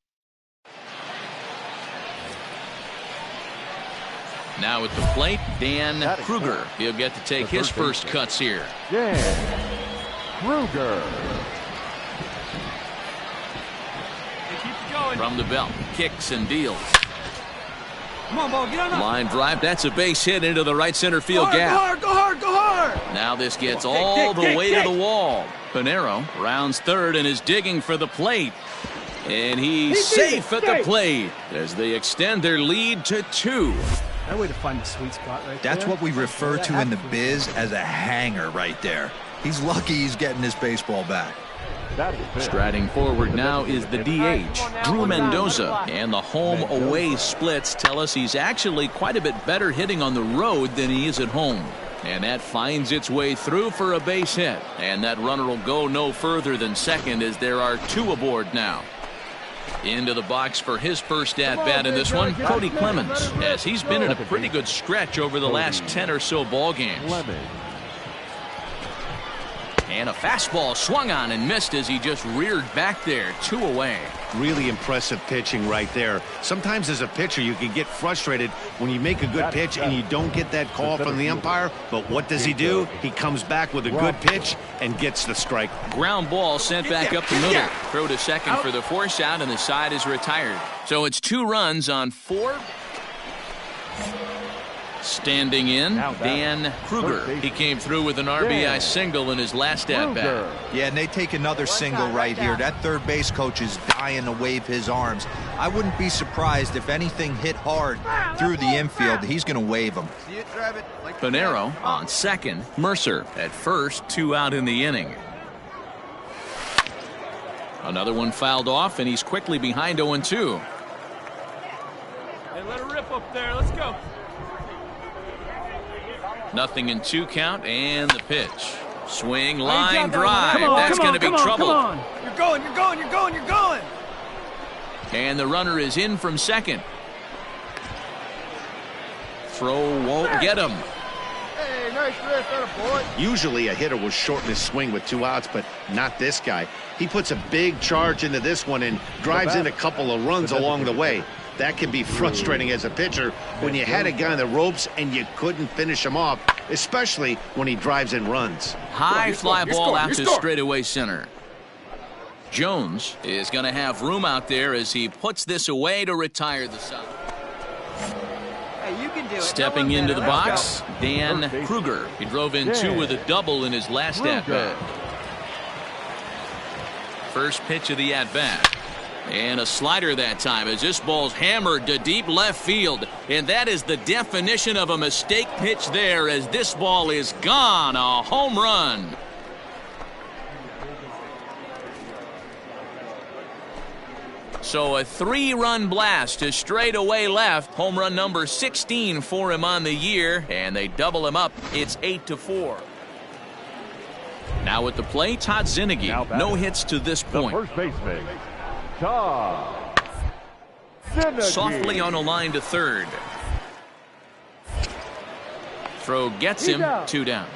Now at the plate, Dan Kruger. He'll get to take his first cuts here. Dan Kruger. From the belt, kicks and deals. Come on, ball, get on up. Line drive, that's a base hit into the right center field gap. Go hard, go hard, go hard. Now this gets all the way to the wall. Pinero rounds third and is digging for the plate. And he's safe at the plate as they extend their lead to 2. That way to find the sweet spot right there. That's what we refer to in the biz as a hanger right there. He's lucky he's getting his baseball back. Striding forward now is the DH, Drew Mendoza, and the home-away splits tell us he's actually quite a bit better hitting on the road than he is at home. And that finds its way through for a base hit. And that runner will go no further than second as there are 2 aboard now. Into the box for his first at-bat in this one, Cody Clemens, as he's been in a pretty good stretch over the last 10 or so ball games. And a fastball swung on and missed as he just reared back there, 2 away. Really impressive pitching right there. Sometimes as a pitcher you can get frustrated when you make a good pitch and you don't get that call from the umpire. But what does he do? He comes back with a good pitch and gets the strike. Ground ball sent back up the middle. Throw to second for the force out, and the side is retired. So it's 2 runs on 4. Standing in, Dan Kruger. He came through with an RBI single in his last at-bat. Yeah, and they take another single right here. That third base coach is dying to wave his arms. I wouldn't be surprised if anything hit hard through the infield. He's going to wave them. Pinero on second. Mercer at first, 2 out in the inning. Another one fouled off, and he's quickly behind 0-2. Hey, let her rip up there. Let's go. Nothing in 2 count, and the pitch. Swing, line drive. That's going to be trouble. You're going, you're going, you're going, you're going. And the runner is in from second. Throw won't get him. Hey, nice lift, boy. Usually a hitter will shorten his swing with 2 outs, but not this guy. He puts a big charge into this one and drives in a couple of runs along the way. That can be frustrating as a pitcher when you had a guy on the ropes and you couldn't finish him off, especially when he drives in runs. High fly ball out to straightaway center. Jones is going to have room out there as he puts this away to retire the side. Hey, you can do it. Stepping into the box, Dan Kruger. He drove in 2 with a double in his last at-bat. First pitch of the at-bat. And a slider that time as this ball's hammered to deep left field. And that is the definition of a mistake pitch there as this ball is gone. A home run. So a 3-run blast to straightaway left. Home run number 16 for him on the year. And they double him up. It's 8-4. Now at the plate, Todd Zinnigy. No hits to this point. The first baseman, Todd Zinnigy. Softly on a line to third. Throw gets him. 2 down.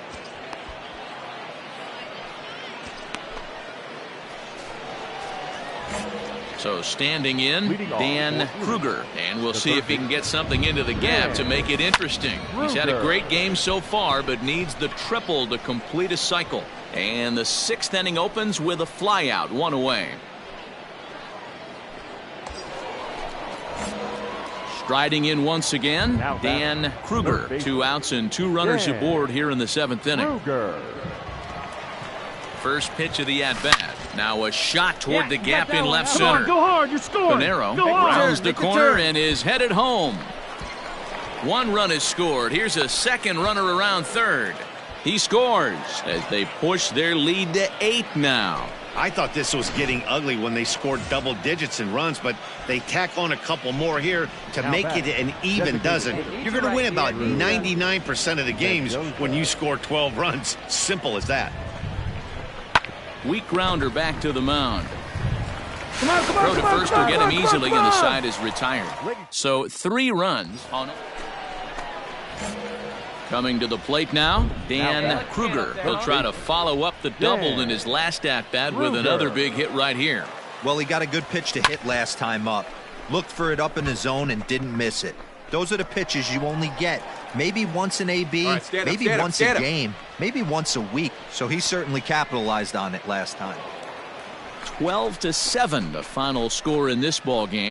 So standing in, Dan Kruger. And we'll see if he can get something into the gap to make it interesting. He's had a great game so far, but needs the triple to complete a cycle. And the 6th inning opens with a flyout, 1 away. Striding in once again, Dan Kruger. 2 outs and 2 runners aboard here in the 7th inning. First pitch of the at-bat. Now a shot toward the gap in left center. Go hard, you're scoring. Pinero rounds the corner and is headed home. 1 run is scored. Here's a second runner around third. He scores as they push their lead to 8 now. I thought this was getting ugly when they scored double digits in runs, but they tack on a couple more here to make it an even dozen. You're going to win about 99% of the games when you score 12 runs. Simple as that. Weak grounder back to the mound. Throw to first will get him easily, and the side is retired. So 3 runs on. Coming to the plate now, Dan Kruger. He'll try to follow up the double in his last at-bat with another big hit right here. Well, he got a good pitch to hit last time up. Looked for it up in the zone and didn't miss it. Those are the pitches you only get maybe once an AB, right, maybe once a game, maybe once a week. So he certainly capitalized on it last time. 12-7, the final score in this ball game.